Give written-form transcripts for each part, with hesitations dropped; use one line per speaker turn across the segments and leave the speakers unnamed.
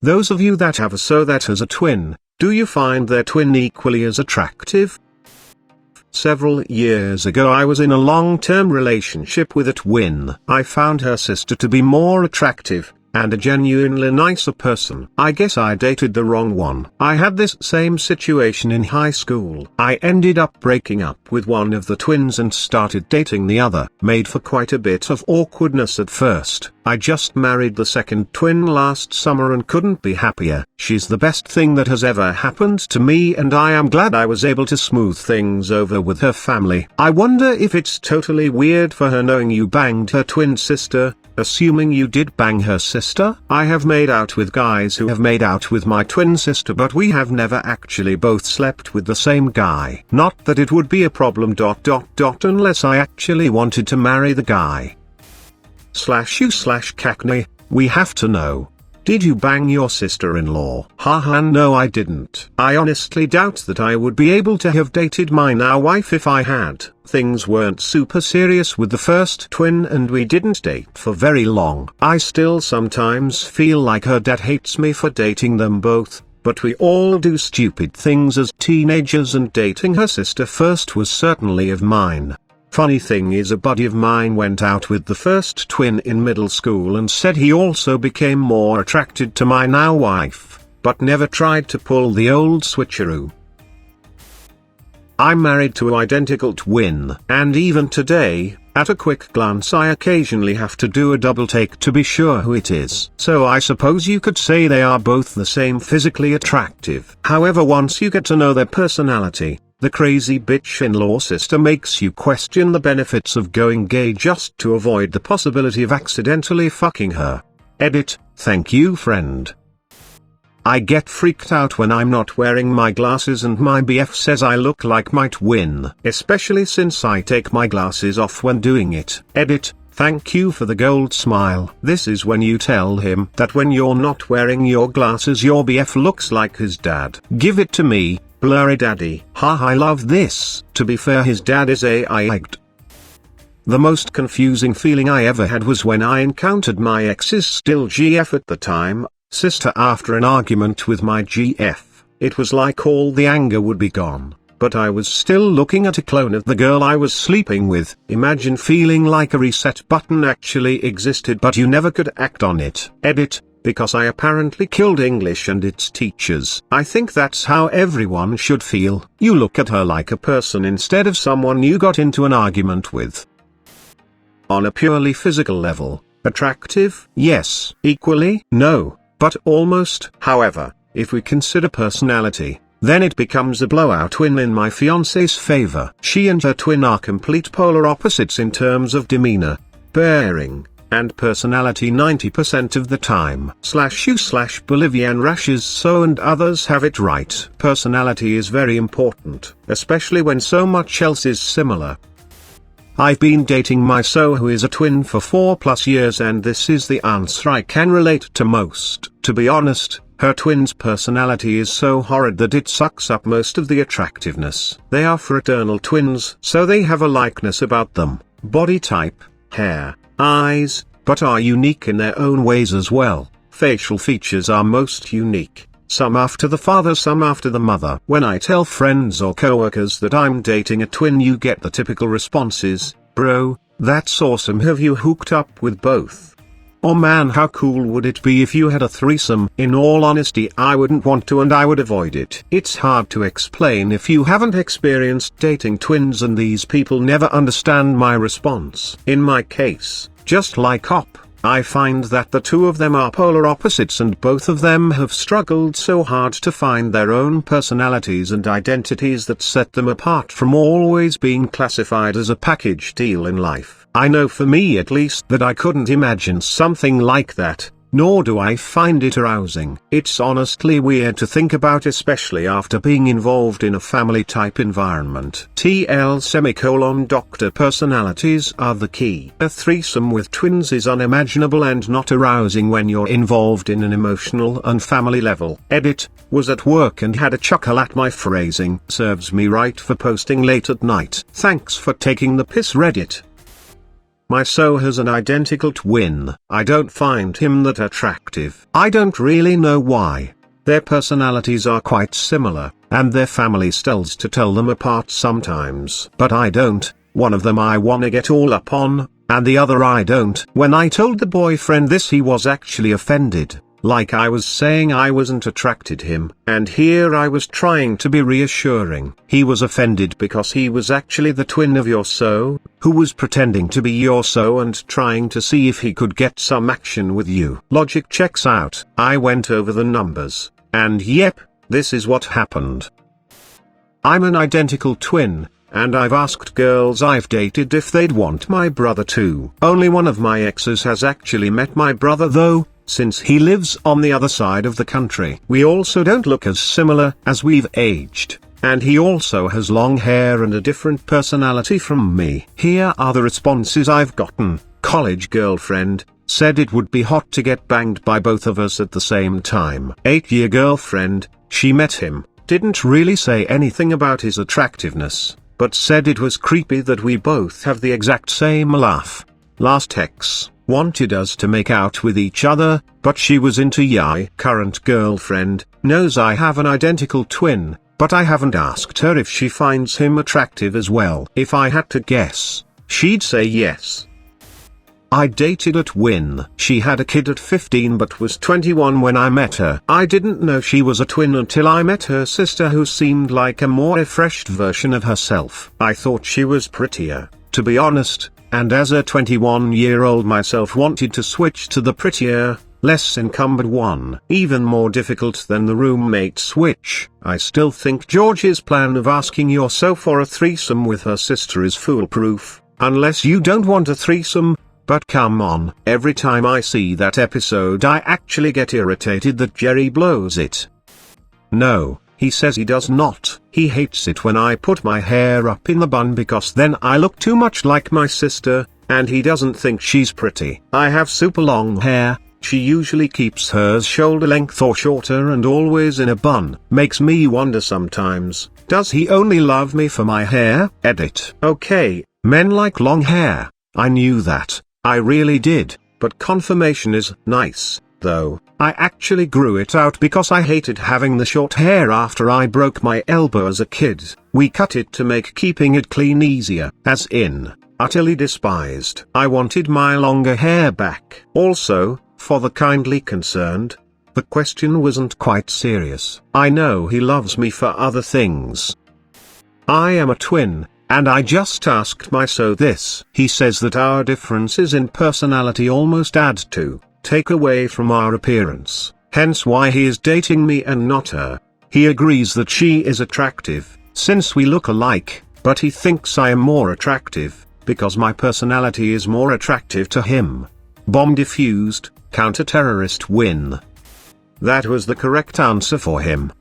Those of you that have a so that has a twin, do you find their twin equally as attractive? Several years ago I was in a long-term relationship with a twin. I found her sister to be more attractive, and a genuinely nicer person. I guess I dated the wrong one. I had this same situation in high school. I ended up breaking up with one of the twins and started dating the other. Made for quite a bit of awkwardness at first. I just married the second twin last summer and couldn't be happier. She's the best thing that has ever happened to me, and I am glad I was able to smooth things over with her family. I wonder if it's totally weird for her knowing you banged her twin sister. Assuming you did bang her sister? I have made out with guys who have made out with my twin sister, but we have never actually both slept with the same guy. Not that it would be a problem ... unless I actually wanted to marry the guy. /u/Cackney, we have to know. Did you bang your sister-in-law? Haha, no I didn't. I honestly doubt that I would be able to have dated my now wife if I had. Things weren't super serious with the first twin and we didn't date for very long. I still sometimes feel like her dad hates me for dating them both, but we all do stupid things as teenagers, and dating her sister first was certainly of mine. Funny thing is, a buddy of mine went out with the first twin in middle school and said he also became more attracted to my now wife, but never tried to pull the old switcheroo. I'm married to an identical twin, and even today, at a quick glance I occasionally have to do a double take to be sure who it is. So I suppose you could say they are both the same physically attractive. However, once you get to know their personality, the crazy bitch-in-law sister makes you question the benefits of going gay just to avoid the possibility of accidentally fucking her. Edit, thank you friend. I get freaked out when I'm not wearing my glasses and my BF says I look like my twin, especially since I take my glasses off when doing it. Edit, thank you for the gold smile. This is when you tell him that when you're not wearing your glasses your BF looks like his dad. Give it to me, blurry daddy. Ha, I love this. To be fair, his dad is AI-ed. The most confusing feeling I ever had was when I encountered my ex's still GF at the time, sister after an argument with my GF. It was like all the anger would be gone, but I was still looking at a clone of the girl I was sleeping with. Imagine feeling like a reset button actually existed but you never could act on it. Edit, because I apparently killed English and its teachers. I think that's how everyone should feel. You look at her like a person instead of someone you got into an argument with. On a purely physical level, attractive? Yes. Equally? No. But almost. However, if we consider personality, then it becomes a blowout win in my fiance's favor. She and her twin are complete polar opposites in terms of demeanor, bearing, and personality 90% of the time. /u/Bolivian rashes so and others have it right. Personality is very important, especially when so much else is similar. I've been dating my so who is a twin for 4+ years, and this is the answer I can relate to most. To be honest, her twin's personality is so horrid that it sucks up most of the attractiveness. They are fraternal twins, so they have a likeness about them, body type, hair, eyes, but are unique in their own ways as well. Facial features are most unique. Some after the father, some after the mother. When I tell friends or coworkers that I'm dating a twin, you get the typical responses, bro, that's awesome, have you hooked up with both? Or man, how cool would it be if you had a threesome? In all honesty, I wouldn't want to, and I would avoid it. It's hard to explain if you haven't experienced dating twins, and these people never understand my response. In my case, just like Op, I find that the two of them are polar opposites, and both of them have struggled so hard to find their own personalities and identities that set them apart from always being classified as a package deal in life. I know for me at least that I couldn't imagine something like that, nor do I find it arousing. It's honestly weird to think about, especially after being involved in a family-type environment. Doctor, personalities are the key. A threesome with twins is unimaginable and not arousing when you're involved in an emotional and family level. Edit, was at work and had a chuckle at my phrasing. Serves me right for posting late at night. Thanks for taking the piss, Reddit. My so has an identical twin. I don't find him that attractive. I don't really know why. Their personalities are quite similar, and their family styles to tell them apart sometimes. But I don't. One of them I wanna get all up on, and the other I don't. When I told the boyfriend this, he was actually offended. Like I was saying I wasn't attracted him, and here I was trying to be reassuring. He was offended because he was actually the twin of your so, who was pretending to be your so and trying to see if he could get some action with you. Logic checks out. I went over the numbers, and yep, this is what happened. I'm an identical twin, and I've asked girls I've dated if they'd want my brother too. Only one of my exes has actually met my brother though, since he lives on the other side of the country. We also don't look as similar as we've aged, and he also has long hair and a different personality from me. Here are the responses I've gotten. College girlfriend, said it would be hot to get banged by both of us at the same time. 8-year girlfriend, she met him, didn't really say anything about his attractiveness, but said it was creepy that we both have the exact same laugh. Last ex, wanted us to make out with each other, but she was into yai. Current girlfriend, knows I have an identical twin, but I haven't asked her if she finds him attractive as well. If I had to guess, she'd say yes. I dated a twin. She had a kid at 15 but was 21 when I met her. I didn't know she was a twin until I met her sister, who seemed like a more refreshed version of herself. I thought she was prettier, to be honest, and as a 21-year-old myself wanted to switch to the prettier, less encumbered one. Even more difficult than the roommate switch. I still think George's plan of asking your so for a threesome with her sister is foolproof, unless you don't want a threesome. But come on, every time I see that episode I actually get irritated that Jerry blows it. No, he says he does not. He hates it when I put my hair up in the bun because then I look too much like my sister, and he doesn't think she's pretty. I have super long hair, she usually keeps hers shoulder length or shorter and always in a bun. Makes me wonder sometimes, does he only love me for my hair? Edit. Okay, men like long hair, I knew that. I really did, but confirmation is nice, though. I actually grew it out because I hated having the short hair after I broke my elbow as a kid. We cut it to make keeping it clean easier. As in, utterly despised. I wanted my longer hair back. Also, for the kindly concerned, the question wasn't quite serious. I know he loves me for other things. I am a twin, and I just asked my so this. He says that our differences in personality almost add to, take away from our appearance, hence why he is dating me and not her. He agrees that she is attractive, since we look alike, but he thinks I am more attractive, because my personality is more attractive to him. Bomb defused, counter-terrorist win. That was the correct answer for him.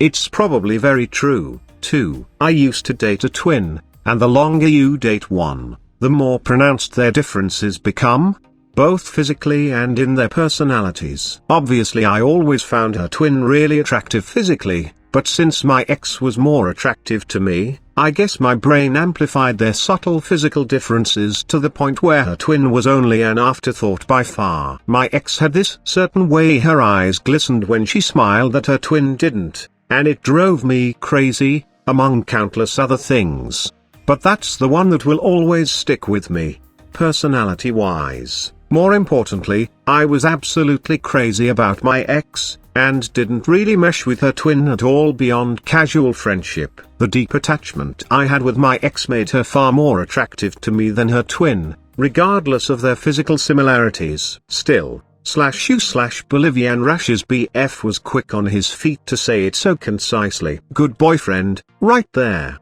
It's probably very true, too. I used to date a twin, and the longer you date one, the more pronounced their differences become, both physically and in their personalities. Obviously I always found her twin really attractive physically, but since my ex was more attractive to me, I guess my brain amplified their subtle physical differences to the point where her twin was only an afterthought by far. My ex had this certain way her eyes glistened when she smiled that her twin didn't, and it drove me crazy, among countless other things. But that's the one that will always stick with me, personality-wise. More importantly, I was absolutely crazy about my ex, and didn't really mesh with her twin at all beyond casual friendship. The deep attachment I had with my ex made her far more attractive to me than her twin, regardless of their physical similarities. Still, /u/Bolivian Rash's BF was quick on his feet to say it so concisely. Good boyfriend, right there.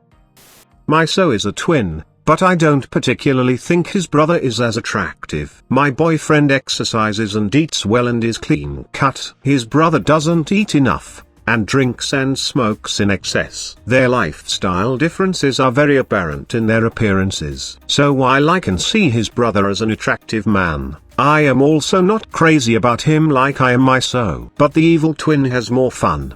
My so is a twin, but I don't particularly think his brother is as attractive. My boyfriend exercises and eats well and is clean cut. His brother doesn't eat enough, and drinks and smokes in excess. Their lifestyle differences are very apparent in their appearances. So while I can see his brother as an attractive man, I am also not crazy about him like I am my so. But the evil twin has more fun.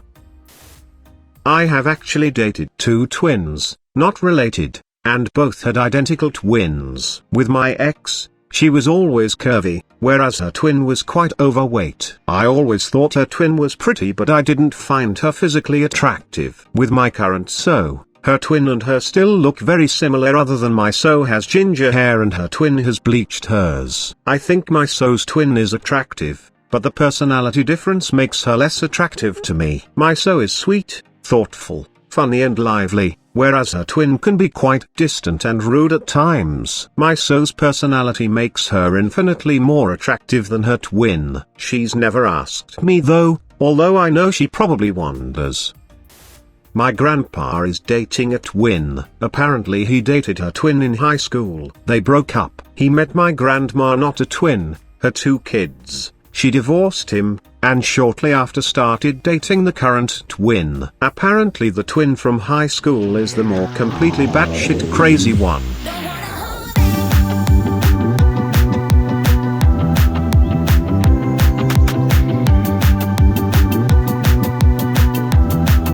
I have actually dated two twins, not related, and both had identical twins. With my ex, she was always curvy, whereas her twin was quite overweight. I always thought her twin was pretty, but I didn't find her physically attractive. With my current so, her twin and her still look very similar, other than my so has ginger hair and her twin has bleached hers. I think my so's twin is attractive, but the personality difference makes her less attractive to me. My so is sweet, thoughtful, funny and lively, whereas her twin can be quite distant and rude at times. My so's personality makes her infinitely more attractive than her twin. She's never asked me though, although I know she probably wonders. My grandpa is dating a twin. Apparently he dated her twin in high school. They broke up. He met my grandma, not a twin, her 2 kids. She divorced him, and shortly after started dating the current twin. Apparently the twin from high school is the more completely batshit crazy one.